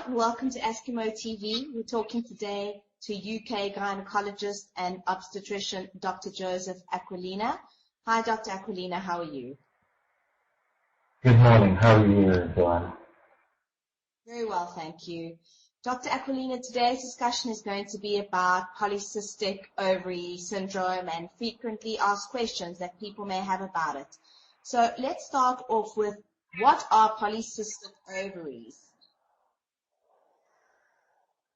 and welcome to Askimo TV. We're talking today to UK gynecologist and obstetrician Dr. Joseph Aquilina. Hi, Dr. Aquilina, how are you? Good morning. How are you, everyone? Very well, thank you. Dr. Aquilina, today's discussion is going to be about polycystic ovary syndrome and frequently asked questions that people may have about it. So let's start off with, what are polycystic ovaries?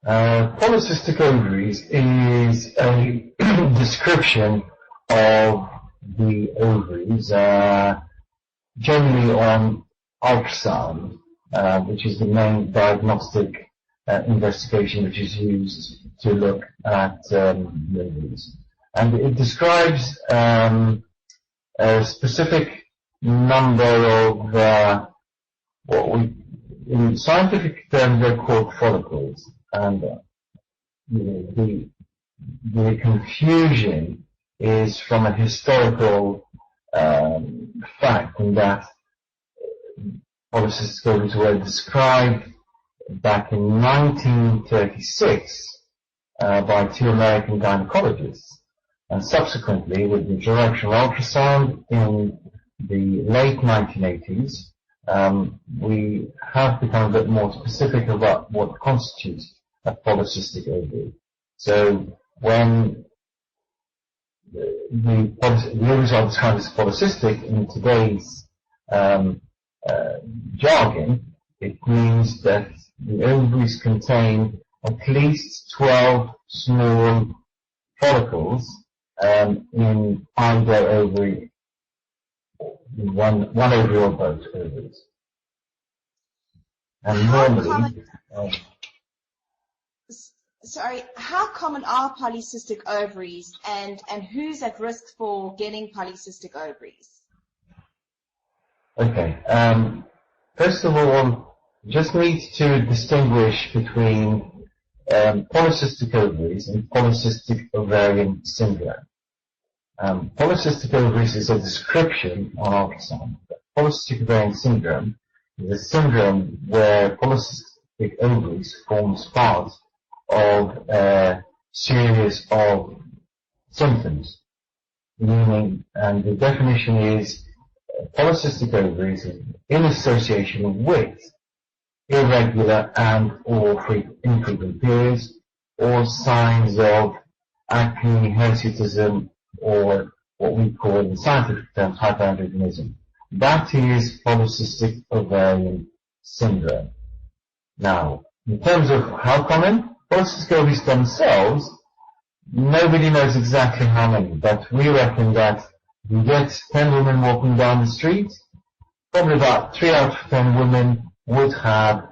Polycystic ovaries is a description of the ovaries, generally on ultrasound, which is the main diagnostic investigation which is used to look at the ovaries. And it describes a specific number of what we, in scientific terms, they're called follicles. And the confusion is from a historical fact, in that polycystic ovaries were described back in 1936 by two American gynecologists, and subsequently, with the introduction of ultrasound in the late 1980s, we have become a bit more specific about what constitutes a polycystic ovary. So when the ovaries are described as polycystic in today's jargon, it means that the ovaries contain at least 12 small follicles in either ovary, in one ovary or both ovaries. And normally, how common are polycystic ovaries, and who's at risk for getting polycystic ovaries? Okay. First of all, just need to distinguish between polycystic ovaries and polycystic ovarian syndrome. Polycystic ovaries is a description on ultrasound. Polycystic ovarian syndrome is a syndrome where polycystic ovaries forms part of a series of symptoms, meaning, and the definition is polycystic ovaries in association with irregular and or infrequent periods, or signs of acne, hirsutism, or what we call in scientific terms hyperandrogenism. That is polycystic ovarian syndrome. Now, in terms of how common, polycystic ovaries themselves, nobody knows exactly how many, but we reckon that if you get 10 women walking down the street, probably about 3 out of 10 women would have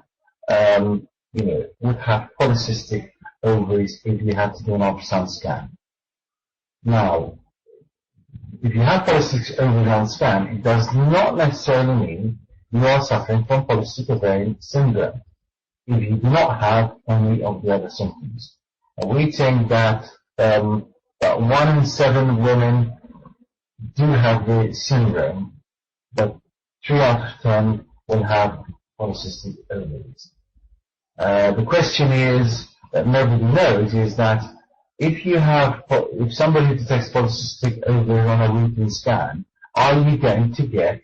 polycystic ovaries if you had to do an ultrasound scan. Now, if you have polycystic ovary on scan, it does not necessarily mean you are suffering from polycystic ovarian syndrome if you do not have any of the other symptoms. And we think that about 1 in 7 women do have the syndrome, but 3 out of 10 will have polycystic ovaries. The question is, that nobody knows, is that if somebody detects polycystic ovary on a routine scan, are you going to get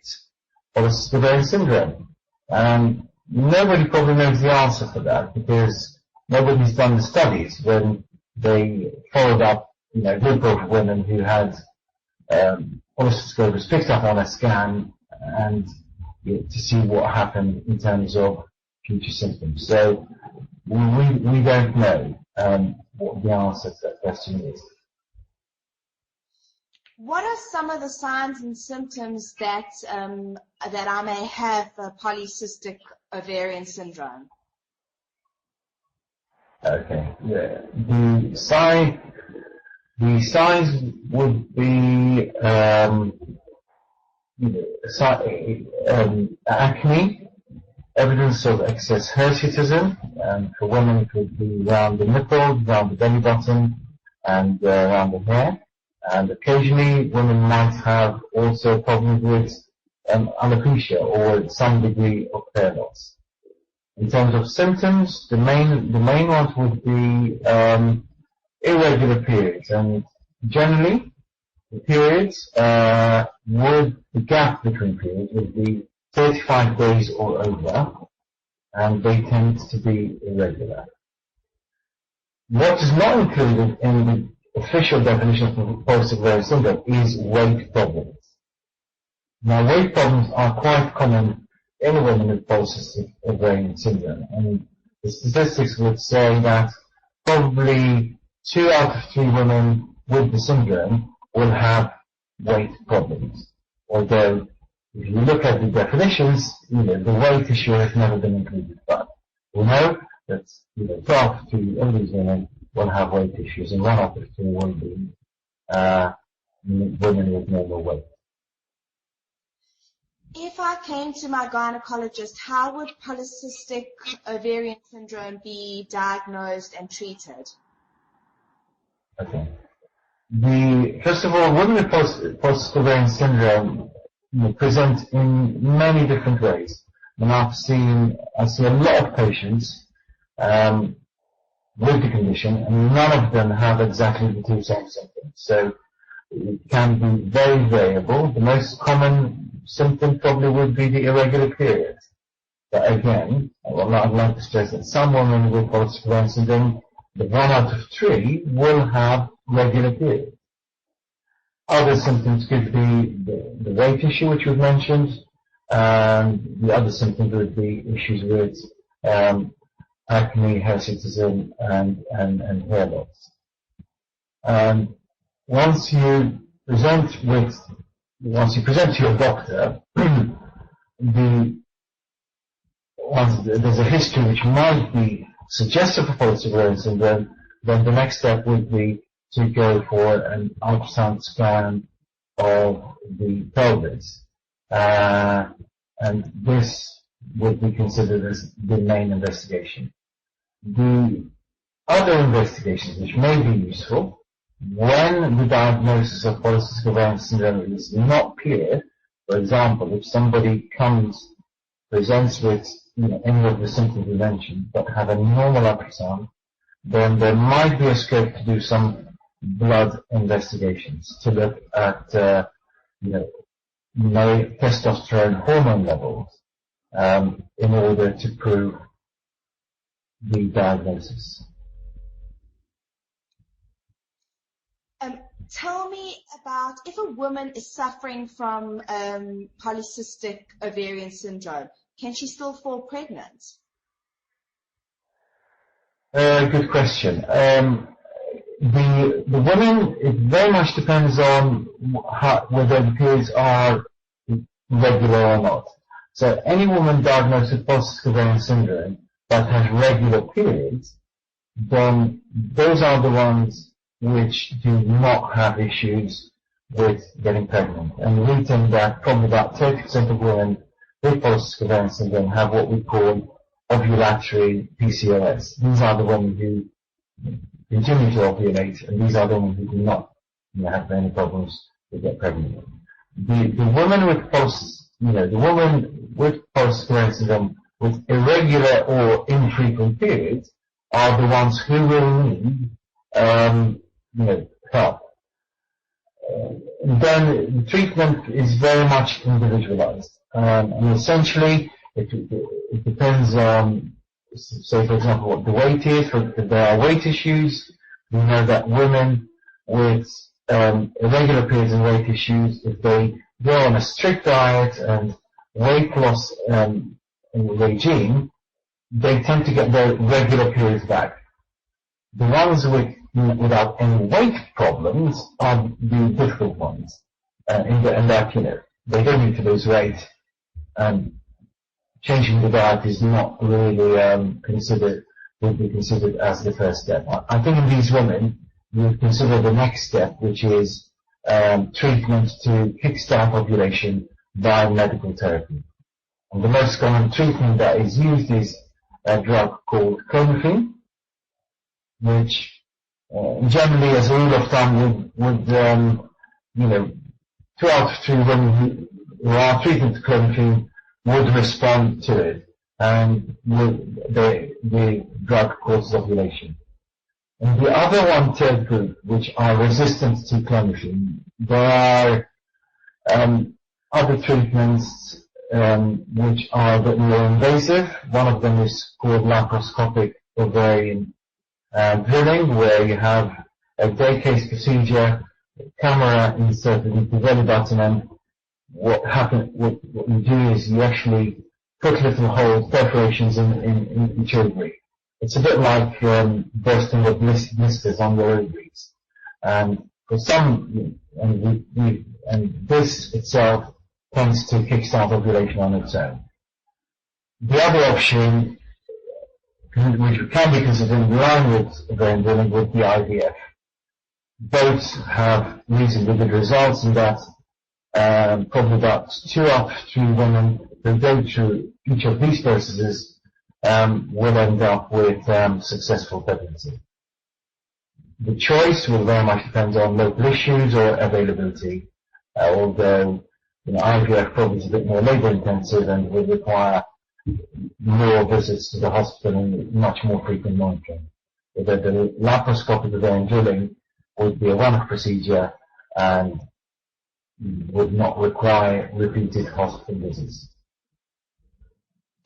polycystic ovarian syndrome? And nobody probably knows the answer for that, because nobody's done the studies when they followed up, a group of women who had polycystic ovaries picked up on a scan, and to see what happened in terms of future symptoms. So we don't know what the answer to that question is. What are some of the signs and symptoms that I may have polycystic ovarian syndrome? Okay. Yeah. The signs would be acne, evidence of excess hirsutism, and for women it would be around the nipple, around the belly button, and around the hair. And occasionally women might have also problems with alopecia, or some degree of hair loss. In terms of symptoms, the main ones would be irregular periods, and generally the periods the gap between periods would be 35 days or over, and they tend to be irregular. What is not included in the official definition of polycystic ovarian syndrome is weight problems. Now, weight problems are quite common in women with polycystic ovarian syndrome, and the statistics would say that probably 2 out of 3 women with the syndrome will have weight problems. Although, if you look at the definitions, the weight issue has never been included. But we know that 2 out of 3 of these women will have weight issues, and 1 out of 3 will be women with normal weight. If I came to my gynecologist, how would polycystic ovarian syndrome be diagnosed and treated? Okay. First of all, women with polycystic ovarian syndrome present in many different ways. And I see a lot of patients with the condition, and none of them have exactly the 2 same symptoms. So it can be very variable. The most common symptom probably would be the irregular periods. But again, I'd like to stress that some women with polycystic ovarian syndrome, the 1 out of 3 will have regular periods. Other symptoms could be the weight issue, which we've mentioned, and the other symptoms would be issues with acne, hirsutism, and hair loss. Once you present to your doctor, once there's a history which might be suggestive of polycystic ovarian syndrome, then the next step would be to go for an ultrasound scan of the pelvis. And this would be considered as the main investigation. The other investigations which may be useful when the diagnosis of polycystic ovarian syndrome is not clear, for example, if somebody presents with any of the symptoms we mentioned but have a normal ultrasound, then there might be a scope to do some blood investigations to look at testosterone hormone levels in order to prove the diagnosis. Tell me about if a woman is suffering from polycystic ovarian syndrome, can she still fall pregnant? Good question. The woman, it very much depends on whether the periods are regular or not. So any woman diagnosed with polycystic ovarian syndrome that has regular periods, then those are the ones which do not have issues with getting pregnant. And we think that probably about 30% of women with polycystic ovarian syndrome have what we call ovulatory PCOS. These are the women who continue to ovulate, and these are the women who do not have any problems to get pregnant. The woman with polycystic ovarian syndrome with irregular or infrequent periods are the ones who will need help. Then the treatment is very much individualized, and essentially it depends on, say for example, what the weight is. If there are weight issues, we know that women with irregular periods and weight issues, if they go on a strict diet and weight loss regime, they tend to get their regular periods back. The ones without any weight problems are the difficult ones, and that they don't need to lose weight, and changing the diet is not really would be considered as the first step. I think in these women we would consider the next step, which is treatment to kickstart ovulation by medical therapy. And the most common treatment that is used is a drug called clomiphene, which generally, as a rule of thumb, would 2 out of 3 women who are treated with clomiphene would respond to it. and the drug causes ovulation. And the other one-third group, which are resistant to clomiphene, there are other treatments which are a bit more invasive. One of them is called laparoscopic ovarian drilling, where you have a day case procedure, camera inserted into the belly button, and what you do is you actually put little holes, perforations in each ovary. It's a bit like bursting of blisters on your ovaries. And for some, and this itself tends to kickstart ovulation on its own. The other option, which can be considered in line with ovarian drilling, would be IVF. Both have reasonably good results in that probably about 2 out of 3 women who go through each of these processes will end up with successful pregnancy. The choice will very much depend on local issues or availability, although IVF probably is a bit more labour intensive and would require more visits to the hospital and much more frequent monitoring. Although the laparoscopic ovarian drilling would be a one-off procedure and would not require repeated hospital visits.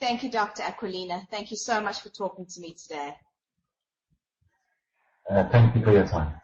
Thank you, Dr. Aquilina. Thank you so much for talking to me today. Thank you for your time.